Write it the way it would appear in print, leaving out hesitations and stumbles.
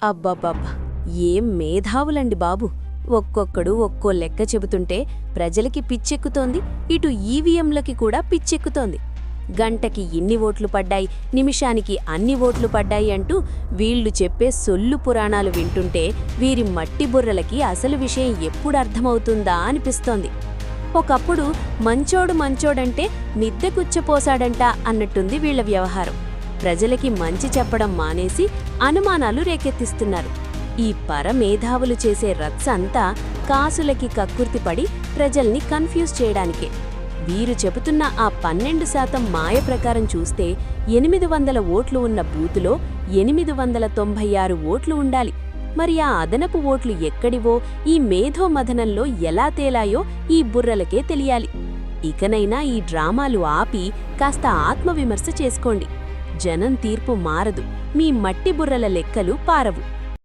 అబ్బబ్బబ్బా! ఏం మేధావులండి బాబు. ఒక్కొక్కడు ఒక్కో లెక్క చెబుతుంటే ప్రజలకి పిచ్చెక్కుతోంది, ఇటు ఈవీఎంలకి కూడా పిచ్చెక్కుతోంది. గంటకి ఇన్ని ఓట్లు పడ్డాయి, నిమిషానికి అన్ని ఓట్లు పడ్డాయి అంటూ వీళ్లు చెప్పే సొల్లు పురాణాలు వింటుంటే వీరి మట్టి బుర్రలకి అసలు విషయం ఎప్పుడర్థమవుతుందా అనిపిస్తోంది. ఒకప్పుడు మంచోడు మంచోడంటే మిద్దెకుచ్చపోసాడంట అన్నట్టుంది వీళ్ల వ్యవహారం. ప్రజలకి మంచి చెప్పడం మానేసి అనుమానాలు రేకెత్తిస్తున్నారు. ఈ పరమేధావులు చేసే రచ్చ అంతా కాసులకి కక్కుర్తిపడి ప్రజల్ని కన్ఫ్యూజ్ చేయడానికే. వీరు చెబుతున్న ఆ 12% మాయ ప్రకారం చూస్తే 800 ఓట్లు ఉన్న బూతులో 896 ఓట్లు ఉండాలి. మరి ఆ అదనపు ఓట్లు ఎక్కడివో ఈ మేధోమథనంలో ఎలా తేలాయో ఈ బుర్రలకే తెలియాలి. ఇకనైనా ఈ డ్రామాలు ఆపి కాస్త ఆత్మవిమర్శ చేసుకోండి. జనం తీర్పు మారదు, మీ మట్టి బుర్రల లెక్కలు పారవు.